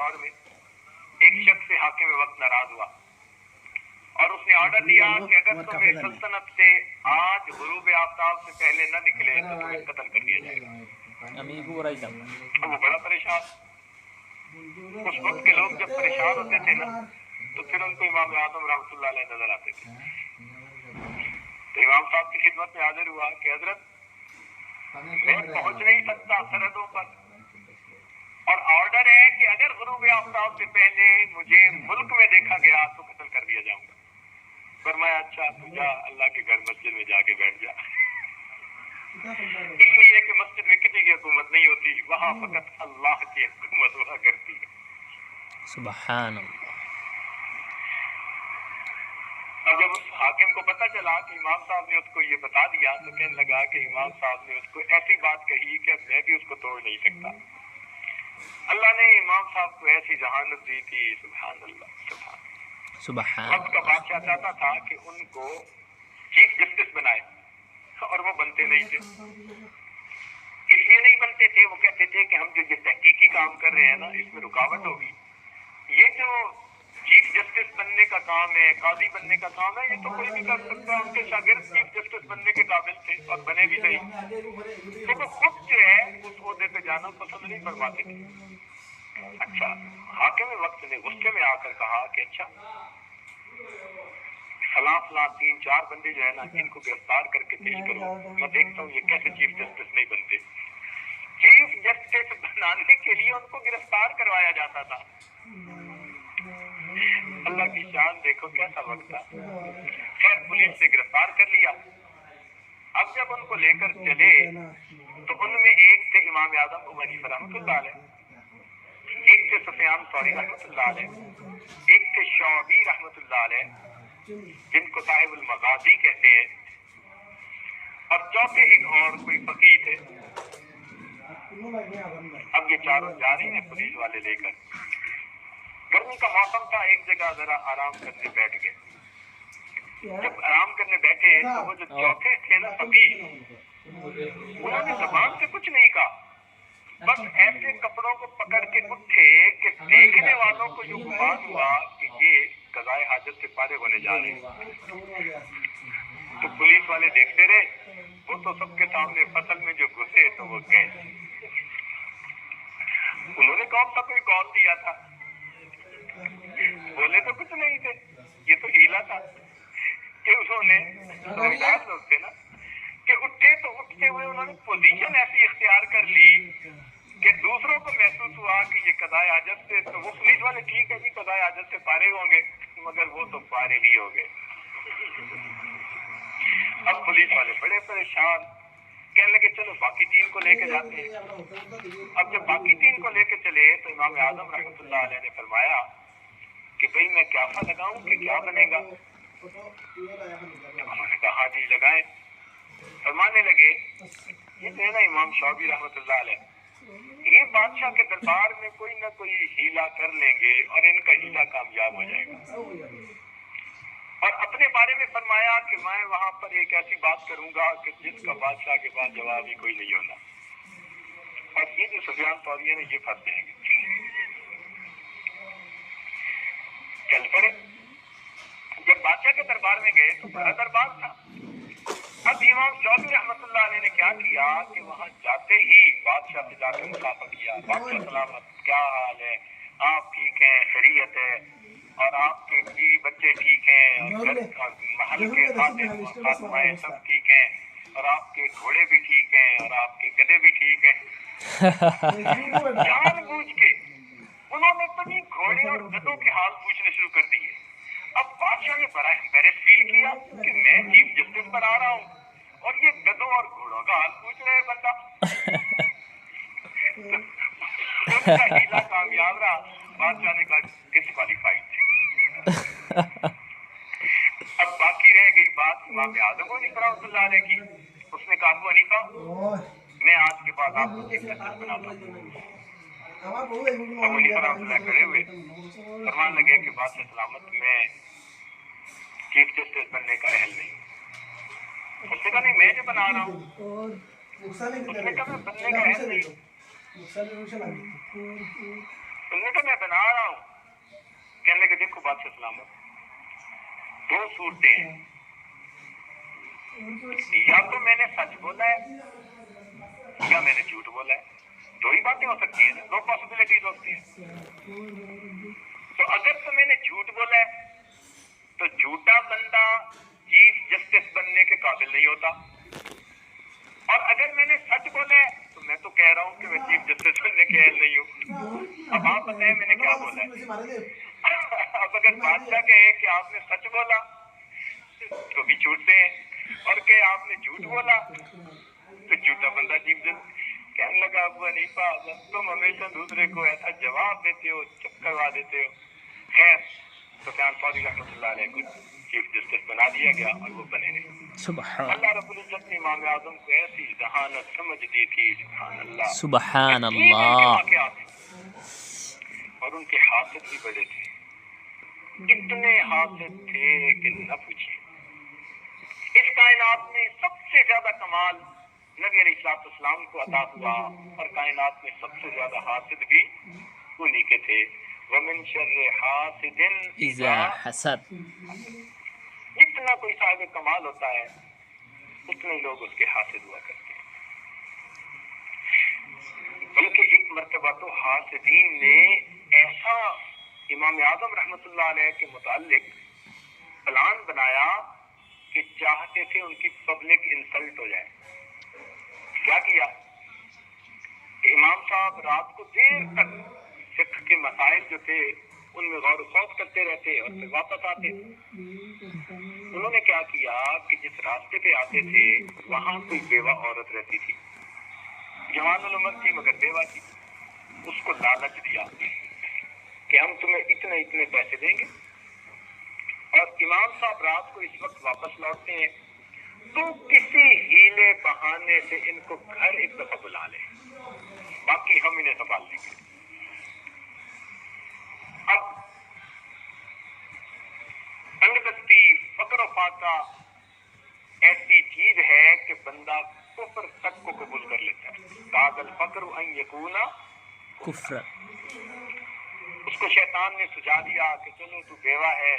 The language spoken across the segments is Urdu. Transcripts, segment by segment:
دور میں ایک شخص سے حاکم وقت ناراض ہوا اور اس نے آرڈر دیا کہ اگر تم میری سلطنت سے آج غروب آفتاب سے پہلے نہ نکلے تو تمہیں قتل کر دیا جائے گا. وہ بڑا پریشان. اس وقت کے لوگ جب پریشان ہوتے تھے نا تو پھر ان کو امام اعظم رحمۃ اللہ علیہ نظر آتے تھے. تو امام صاحب کی خدمت میں حاضر ہوا کہ حضرت میں پہنچ نہیں سکتا سرحدوں پر اور آرڈر ہے کہ اگر غروب آفتاب سے پہلے مجھے ملک میں دیکھا گیا تو قتل کر دیا جاؤں گا. فرمایا اچھا تو جا اللہ کے گھر مسجد میں جا کے بیٹھ جا. اس لیے کہ مسجد میں کسی کی حکومت نہیں ہوتی, وہاں فقط اللہ کی حکومت ہوا کرتی ہے. سبحان اللہ. اب جب اس حاکم کو پتہ چلا کہ امام صاحب نے اس کو یہ بتا دیا تو کہنے لگا کہ امام صاحب نے اس کو ایسی بات کہی کہ میں بھی اس کو توڑ نہیں سکتا. اللہ نے امام صاحب کو ایسی ذہانت دی تھی. سبحان اللہ سبحان. وقت کا بادشاہ چاہتا تھا کہ ان کو چیف جسٹس بنائے اور وہ بنتے نہیں تھے. اس لیے نہیں بنتے تھے, وہ کہتے تھے کہ ہم جو تحقیقی کام کر رہے ہیں نا اس میں رکاوٹ ہوگی. یہ جو چیف جسٹس بننے کا کام ہے, قاضی بننے کا کام ہے, یہ تو کوئی بھی کر سکتا ہے. ان کے شاگرد چیف جسٹس بننے کے قابل تھے اور بنے بھی نہیں, تو وہ خود جو ہے اس عہدے پہ جانا پسند نہیں فرماتے تھے. اچھا, حاکم وقت نے غصے میں آ کر کہا کہ اچھا فلاں 3-4 بندے جو ہے نا ان کو گرفتار کر کے پیش کرو, میں دیکھتا ہوں یہ کیسے چیف جسٹس نہیں بنتے. چیف جسٹس بنانے کے لیے ان کو گرفتار کروایا جاتا تھا. اللہ کی شان دیکھو کیسا وقت تھا. خیر پولیس نے گرفتار کر لیا. اب جب ان کو لے کر چلے تو ان میں ایک تھے امام اعظم ابو حنیفہ رحمۃ اللہ علیہ, ایک تھے سفیان ثوری رحمۃ اللہ علیہ, ایک تھے شعبی رحمۃ اللہ علیہ جن کو صاحب المغازی کہتے ہیں, اور چوتھے ایک اور کوئی فقیہ تھے. اب یہ چاروں جا رہے ہیں پولیس والے لے کر. گرمی کا موسم تھا, ایک جگہ ذرا آرام کرنے بیٹھ گئے. جب آرام کرنے بیٹھے تو وہ جو چوتھے تھے نا فقیہ, انہوں نے زبان سے کچھ نہیں کہا, بس ایسے کپڑوں کو پکڑ کے اٹھے کہ دیکھنے والوں کو یہ گمان ہوا کہ یہ قضائے حاجت سے فارغ ہونے جا رہے ہیں. تو پولیس والے دیکھتے رہے, وہ تو سب کے سامنے فصل میں جو گھسے تو وہ گئے. انہوں نے کون سا کوئی کال دیا تھا, بولے تو کچھ نہیں تھے. یہ تو ہیلا تھا کہ انہوں نے سمجھدار لوگ تھے نا کہ اٹھے تو اٹھتے ہوئے انہوں نے پوزیشن ایسی اختیار کر لی کہ دوسروں کو محسوس ہوا کہ یہ قضائے حاجت سے, تو وہ پولیس والے ٹھیک ہے جی قضائے حاجت سے فارغ ہوں گے, مگر وہ تو فارغ ہی ہو گئے. اب پولیس والے بڑے پریشان, کہنے لگے چلو باقی 3 کو لے کے جاتے ہیں. اب جب باقی 3 کو لے کے چلے تو امام اعظم رحمۃ اللہ علیہ نے فرمایا کہ بھئی میں قیافہ لگاؤں کہ کیا بنے گا. انہوں نے کہا جی لگائیں. فرمانے لگے یہ جو ہے نا امام شعبی رحمۃ اللہ علیہ, یہ بادشاہ کے دربار میں کوئی نہ کوئی ہیلا کر لیں گے اور ان کا ہیلا کامیاب ہو جائے گا. اور اپنے بارے میں فرمایا کہ میں وہاں پر ایک ایسی بات کروں گا کہ جس کا بادشاہ کے پاس جواب ہی کوئی نہیں ہونا. اور یہ جو سفیان ثوری نے یہ پھنس جائیں گے. چل پڑے. جب بادشاہ کے دربار میں گئے تو بڑا دربار تھا. اب امام شعبی رحمۃ اللہ علیہ نے کیا کیا کہ وہاں جاتے ہی بادشاہ سے جا کے مسافہ کیا. بادشاہ سلامت, کیا حال ہے, آپ ٹھیک ہیں, خیریت ہے, اور آپ کے بیوی بچے ٹھیک ہیں, اور محل کے خادم اور خادمائیں سب ٹھیک ہیں, اور آپ کے گھوڑے بھی ٹھیک ہیں, اور آپ کے گدھے بھی ٹھیک ہیں. جان بوجھ کے انہوں نے سبھی گھوڑے اور گدھوں کے حال پوچھنے شروع کر دیے. اب بادشاہ نے بڑا امبیرس فیل کیا کہ میں چیف جسٹس پر آ رہا ہوں اور یہ گدھوں اور گھوڑوں کا حال پوچھ رہے بندہ. ان کا ہیلا کامیاب رہا. بادشاہ نے کہا ڈسکوالیفائڈ. اب باقی رہ گئی بات امام اعظم حنیفہ رحمۃ اللہ علیہ کی. اس نے کہا ابو حنیفہ میں آج کے بعد آپ کو چیف جسٹس بناتا ہوں. ابو حنیفہ رحمۃ اللہ کھڑے ہوئے, فرمان لگے کہ بادشاہ سلامت میں چیف جسٹس بننے کا اہل نہیں. اس نے کہا نہیں میں جو بنا رہا ہوں. اس نے کہا میں بننے کا اہل نہیں. انہوں نے کہا میں بنا رہا ہوں. کہنے لگے دیکھو بادشاہ سلامت، دو صورتیں ہیں، یا تو میں نے سچ بولا ہے یا میں نے جھوٹ بولا ہے. دو ہی باتیں ہو سکتی ہیں نا، دو پاسبلٹیز ہوتی ہیں. تو اگر تو میں نے جھوٹ بولا ہے تو جھوٹا بندہ چیف جسٹس بننے کے قابل نہیں ہوتا، اور اگر میں نے سچ بولا ہے تو میں تو کہہ رہا ہوں کہ میں چیف جسٹس بننے کے اہل نہیں ہوں. اب آپ بتائیں میں نے کیا بولا ہے. اب اگر بادشاہ کہے کہ آپ نے سچ بولا تو بھی چھوٹتے ہیں، اور کہ آپ نے جھوٹ بولا تو جھوٹا بندہ چیف جسٹس. کہنے لگا ابو حنیفہ تم ہمیشہ دوسرے کو ایسا جواب دیتے ہو، چپ کروا دیتے ہو. خیر سفیان ثوری رحمۃ اللہ علیہ کو چیف جسٹس بنا دیا گیا اور وہ بنے رہے. سبحان اللہ رب العزت نے امام اعظم کو ایسی ذہانت سمجھ دی تھی، سبحان اللہ. سبحان عجیب ان کے اللہ. واقعات اور ان کے حاسد بھی بڑے تھے، اتنے حاسد تھے کہ نہ پوچھیے. اس کائنات میں سب سے زیادہ کمال نبی علیہ الصلوۃ والسلام کو عطا ہوا، اور کائنات میں سب سے زیادہ حاسد بھی انہی کے تھے. ومن شر حاسد اذا حسد. جتنا کوئی صاحب کمال ہوتا ہے اتنے لوگ اس کے حاسد ہوا کرتے ہیں. بلکہ ایک مرتبہ تو حاسدین نے ایسا امام اعظم رحمۃ اللہ علیہ کے متعلق پلان بنایا کہ چاہتے تھے ان کی پبلک انسلٹ ہو جائے. کیا کیا کہ امام صاحب رات کو دیر تک فقہ کے مسائل جو تھے ان میں غور و خوض کرتے رہتے اور پھر واپس آتے. انہوں نے کیا کیا کہ جس راستے پہ آتے تھے وہاں کوئی بیوہ عورت رہتی تھی، جوان العمر تھی مگر بیوہ تھی. اس کو لالچ دیا کہ ہم تمہیں اتنے اتنے پیسے دیں گے، اور امام صاحب رات کو اس وقت واپس لوٹتے ہیں تو کسی ہیلے بہانے سے ان کو گھر ایک دفعہ بلا لیں، باقی ہم انہیں سنبھال لیں گے. اب تنگ دستی فقر و فاقہ ایسی چیز ہے کہ بندہ کفر تک کو قبول کر لیتا ہے. کاذ الفقر ان یکون کفر. اس کو شیطان نے سجا دیا کہ چلو تو بیوہ ہے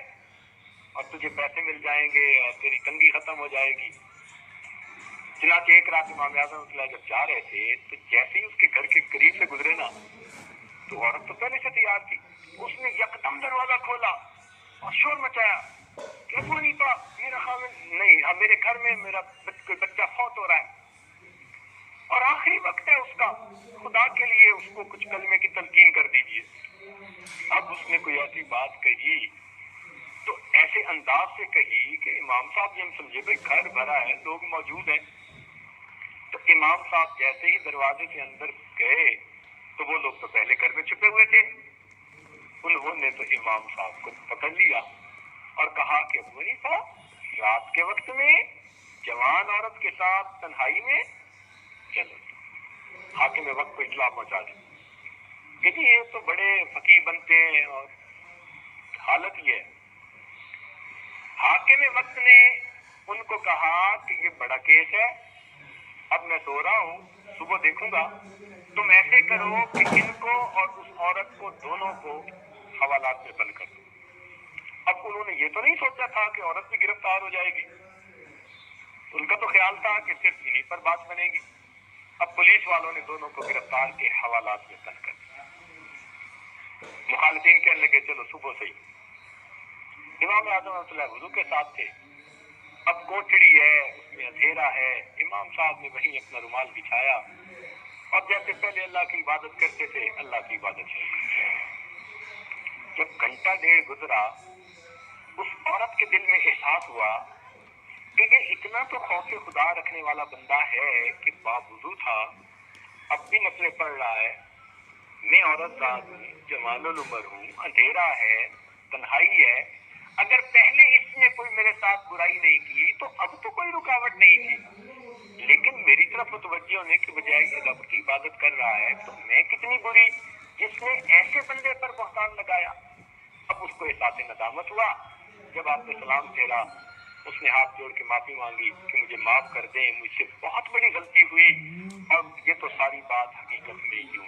اور تجھے پیسے مل جائیں گے اور تیری تنگی ختم ہو جائے گی. چنانچہ ایک رات امام اعظم جب جا رہے تھے تو جیسے ہی اس کے گھر کے قریب سے گزرے نا تو عورت تو پہلے سے تیار تھی، اس نے یکدم دروازہ کھولا اور شور مچایا کہ ابو حنیفہ میرا خاوند نہیں، اب میرے گھر میں میرا کوئی بچہ فوت ہو رہا ہے اور آخری وقت ہے اس کا، خدا کے لیے اس کو کچھ کلمے کی تلقین کر دیجیے. اب اس نے کوئی ایسی بات کہی تو ایسے انداز سے کہی کہ امام صاحب یہ ہم سمجھے بھائی گھر بھرا ہے، لوگ موجود ہیں. تو امام صاحب جیسے ہی دروازے کے اندر گئے تو وہ لوگ تو پہلے گھر میں چھپے ہوئے تھے، انہوں نے تو امام صاحب کو پکڑ لیا اور کہا کہ ابو حنیفہ رات کے وقت میں جوان عورت کے ساتھ تنہائی میں، چلو حاکم وقت کو اطلاع پہنچا دی کہ جی یہ تو بڑے فقیہ بنتے ہیں. اور حالت یہ ہے حاکم وقت نے ان کو کہا کہ یہ بڑا کیس ہے، اب میں سو رہا ہوں، صبح دیکھوں گا، تم ایسے کرو کہ ان کو اور اس عورت کو دونوں کو حوالات میں بند کر دو. اب انہوں نے یہ تو نہیں سوچا تھا کہ عورت بھی گرفتار ہو جائے گی، ان کا تو خیال تھا کہ صرف انہی پر بات بنے گی. اب پولیس والوں نے دونوں کو گرفتار کے حوالات میں بند کر دیا. مخالفین کہنے لگے چلو صبح سے ہی. امام اعظم رحمۃ اللہ وضو کے ساتھ تھے، اب کوٹڑی ہے اس میں اندھیرا ہے، امام صاحب نے وہیں اپنا رومال بچھایا اور جیسے پہلے اللہ کی عبادت کرتے تھے اللہ کی عبادت شروع کی. جب گھنٹہ ڈیڑھ گزرا اس عورت کے دل میں احساس ہوا کہ یہ اتنا تو خوف خدا رکھنے والا بندہ ہے کہ باوضو تھا، اب بھی نفلیں پڑھ رہا ہے، میں عورت ذات ہوں، جوان العمر ہوں، اندھیرا ہے، تنہائی ہے، اگر پہلے اس نے کوئی میرے ساتھ برائی نہیں کی تو اب تو کوئی رکاوٹ نہیں تھی، لیکن میری طرف متوجہ ہونے کے بجائے یہ رب کی عبادت کر رہا ہے تو میں کتنی بری جس نے ایسے بندے پر بہتان لگایا. اب اس کو احساس ندامت ہوا. جب آپ نے سلام پھیرا اس نے ہاتھ جوڑ کے معافی مانگی کہ مجھے معاف کر دیں، مجھ سے بہت بڑی غلطی ہوئی اور یہ تو ساری بات حقیقت میں یوں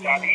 40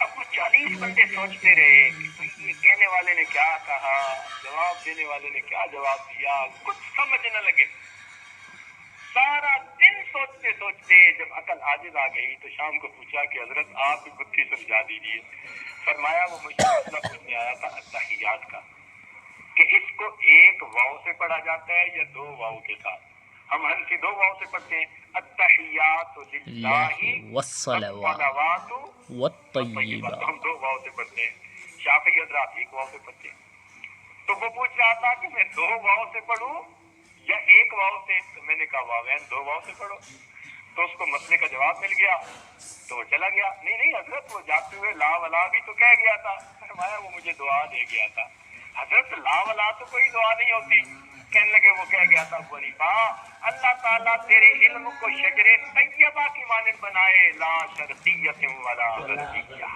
اب وہ 40 بندے سوچتے رہے کہ یہ کہنے والے نے کیا کہا, جواب دینے والے نے کیا جواب دیا, کچھ سمجھ نہ لگے. سارا دن سوچتے سوچتے جب عقل عاجز آ گئی تو شام کو پوچھا کہ حضرت آپ بھی گتھی سمجھا دیجیے. فرمایا وہ مجھ سے مسئلہ پوچھنے آیا تھا التحیات کا, کہ اس کو ایک واو سے پڑھا جاتا ہے یا دو واو کے ساتھ. ہم حنفی دو واو سے پڑھتے ہیں, التحیات للہ والصلوات والطیبات, ہم دو واو سے پڑھتے ہیں. شافعی حضرات ایک واو سے پڑھتے ہیں. تو وہ پوچھ رہا تھا کہ میں دو واو سے پڑھوں یا ایک واو سے, تو میں نے کہا واوین دو واو سے پڑھو. تو اس کو مسئلے کا جواب مل گیا تو وہ چلا گیا. نہیں حضرت وہ جاتے ہوئے لا ولا بھی تو کہہ گیا تھا. فرمایا وہ مجھے دعا دے گیا تھا. حضرت لا ولا تو کوئی دعا نہیں ہوتی. کہنے لگے وہ کہہ گیا تھا ابو حنیفہ اللہ تعالیٰ تیرے علم کو شجر طیبہ کی مانند بنائے, لا شرقیت ولا غربیہ.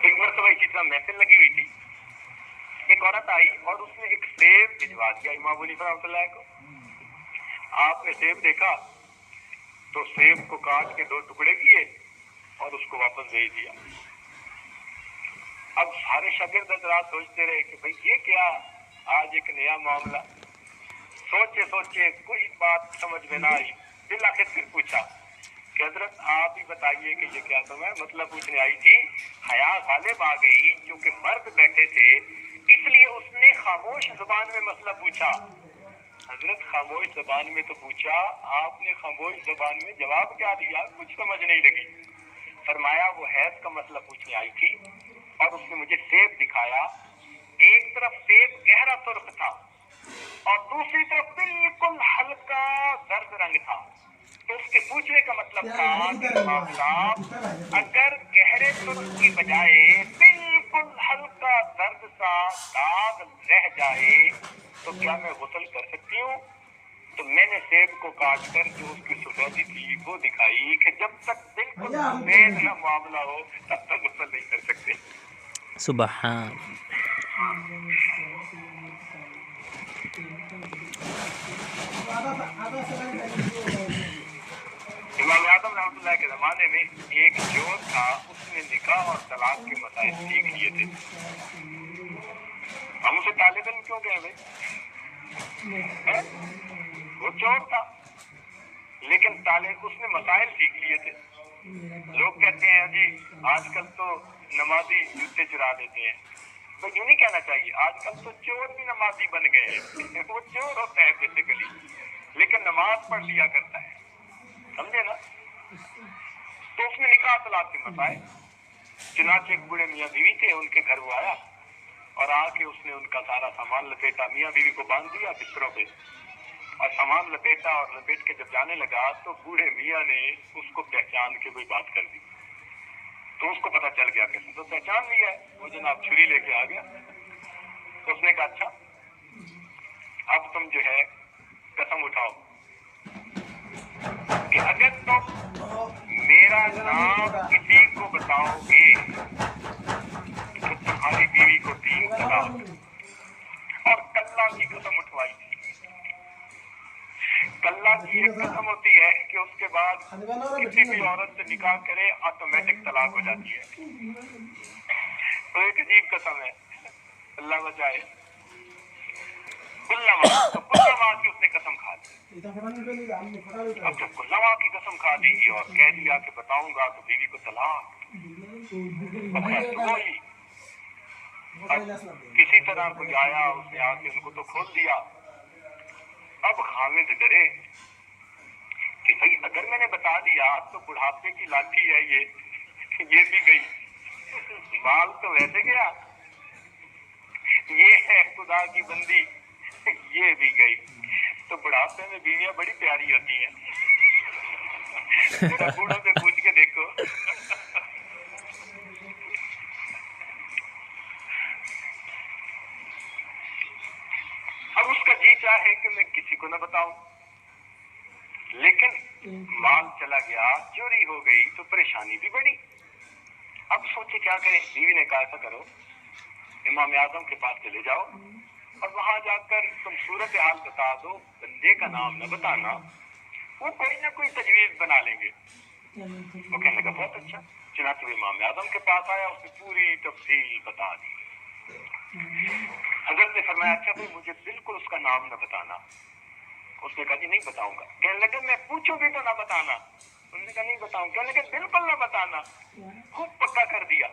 ایک مرتبہ اسی طرح محفل لگی ہوئی تھی, ایک عورت آئی اور اس نے ایک سیب بھجوا دیا امام ابو حنیفہ رحمۃ اللہ کو. آپ نے سیب دیکھا تو سیب کو کاٹ کے دو ٹکڑے کیے اور اس کو واپس بھیج دیا. اب سارے شاگرد حضرات سوچتے رہے کہ بھئی یہ کیا, آج ایک نیا معاملہ. سوچے سوچے کوئی بات سمجھ میں نہ آئی. بالآخر پھر پوچھا کہ حضرت آپ ہی بتائیے کہ یہ کیا. تو میں مطلب پوچھنے آئی تھی, حیا غالب آ گئی کیونکہ مرد بیٹھے تھے اس لیے اس نے خاموش زبان میں مسئلہ پوچھا. حضرت خاموش زبان میں تو پوچھا, آپ نے خاموش زبان میں جواب کیا دیا, کچھ سمجھ نہیں لگی. فرمایا وہ حیض کا مسئلہ پوچھنے آئی تھی اور اس نے مجھے سیب دکھایا. ایک طرف سیب گہرا سرخ تھا اور دوسری طرف بالکل ہلکا زرد رنگ تھا. تو اس کے پوچھنے کا مطلب تھا کہ امام صاحب اگر گہرے سرخ کی بجائے بالکل ہلکا زرد سا داغ رہ جائے تو کیا میں غسل کر سکتی ہوں؟ تو میں نے سیب کو کاٹ کر جو اس کی سفیدی تھی وہ دکھائی کہ جب تک بالکل سفید نہ معاملہ ہو تب تک غسل نہیں کر سکتے. سبحان. امام اعظم رحمۃ اللہ کے زمانے میں ایک چور تھا, اس نے نکاح اور طلاق کے مسائل سیکھ لیے تھے. ہم اسے طالب علم کیوں گئے بھائی, وہ چور تھا لیکن طالب اس نے مسائل سیکھ لیے تھے. لوگ کہتے ہیں جی آج کل تو نمازی جوتے چرا دیتے ہیں. تو یوں نہیں کہنا چاہیے, آج کل تو چور بھی نمازی بن گئے ہیں. وہ چور ہوتا ہے بیسیکلی لیکن نماز پڑھ لیا کرتا ہے, سمجھے نا. تو اس نے نکاح طلاق کے مسائل, چنانچہ ایک بوڑھے میاں بیوی تھے, ان کے گھر وہ آیا اور آ کے اس نے ان کا سارا سامان لپیٹا. میاں بیوی کو باندھ دیا بستروں پہ اور سامان لپیٹا, اور لپیٹ کے جب جانے لگا تو بوڑھے میاں نے اس کو پہچان کے کوئی بات کر دی. تو اس کو پتا چل گیا کہ تو پہچان لیا ہے, وہ جناب چھری لے کے آ گیا. تو اس نے کہا اچھا اب تم جو ہے قسم اٹھاؤ کہ اگر تم میرا نام کسی کو بتاؤ گے تو تمہاری بیوی کو 3 طلاق. اور کلہ کی قسم اٹھوائی. کلہ کی ایک قسم ہوتی ہے کہ اس کے بعد کسی بھی عورت سے نکاح کرے آٹومیٹک طلاق ہو جاتی ہے. تو ایک عجیب قسم ہے, اللہ بچائے. کلہ کی اس نے قسم کھا دی. اب جب کلہ کی قسم کھا دی اور کہہ دیا کہ بتاؤں گا تو بیوی کو طلاق, کسی طرح کوئی آیا, اس نے آ کے ان کو تو کھول دیا. اب خامد ڈرے کہ بھائی اگر میں نے بتا دیا تو بڑھاپے کی لاٹھی ہے یہ بھی گئی, مال تو ویسے گیا, یہ ہے خدا کی بندی یہ بھی گئی. تو بڑھاپے میں بیویاں بڑی پیاری ہوتی ہیں, بوڑھوں سے پوچھ کے دیکھو. اب اس کا جی چاہے کہ میں کسی کو نہ بتاؤں, لیکن مال چلا گیا, چوری ہو گئی تو پریشانی بھی بڑی. اب سوچے کیا کریں. بیوی نے کہا ایسا کرو, امام اعظم کے پاس چلے جاؤ اور وہاں جا کر تم صورت حال بتا دو, بندے کا نام نہ بتانا, وہ کوئی نہ کوئی تجویز بنا لیں گے. وہ کہنے لگا بہت اچھا. چنانچہ وہ امام اعظم کے پاس آیا, اس نے پوری تفصیل بتا دی. حضرت نے فرمایا اچھا بھائی مجھے بالکل اس کا نام نہ بتانا. اس نے کہا جی نہیں بتاؤں گا. کہنے لگے میں پوچھوں بھی تو نہ بتانا. انہوں نے کہا نہیں بتاؤں. کہنے لگے بالکل نہ بتانا. خوب پکا کر دیا.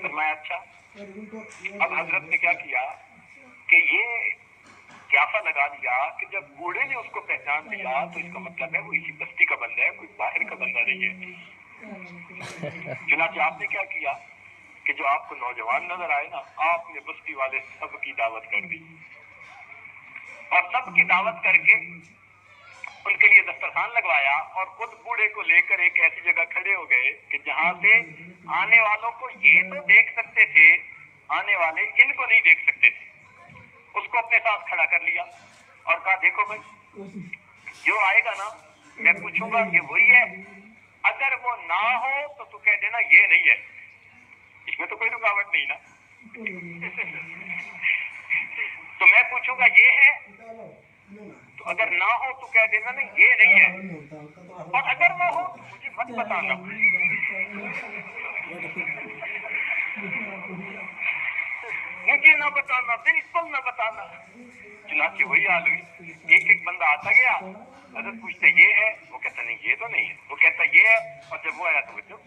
فرمایا اچھا. اب حضرت نے کیا کیا کہ یہ قیافہ لگا دیا کہ جب بوڑھے نے اس کو پہچان لیا تو اس کا مطلب ہے وہ اسی بستی کا بندہ ہے, کوئی باہر کا بندہ نہیں ہے. چنانچہ آپ نے کیا کیا کہ جو آپ کو نوجوان نظر آئے نا, آپ نے بستی والے سب کی دعوت کر دی, اور سب کی دعوت کر کے ان کے لیے دسترخوان لگوایا, اور خود بوڑھے کو لے کر ایک ایسی جگہ کھڑے ہو گئے کہ جہاں سے آنے والوں کو یہ تو دیکھ سکتے تھے, آنے والے ان کو نہیں دیکھ سکتے تھے. اس کو اپنے ساتھ کھڑا کر لیا اور کہا دیکھو بھائی جو آئے گا نا میں پوچھوں گا یہ وہی ہے, اگر وہ نہ ہو تو کہہ دینا یہ نہیں ہے. اس میں تو کوئی رکاوٹ نہیں نا. تو میں پوچھوں گا یہ ہے, تو اگر نہ ہو تو کہہ دینا نا یہ نہیں ہے, اور اگر وہ ہو تو مجھے مت بتانا. مجھے نہ بتانا, بالکل نہ بتانا. چنانچہ وہی حال ہوئی. ایک ایک بندہ آتا گیا, حضرت پوچھتے یہ ہے, وہ کہتا نہیں یہ تو نہیں ہے, وہ کہتا یہ ہے, اور جب وہ آیا تو وہ چپ.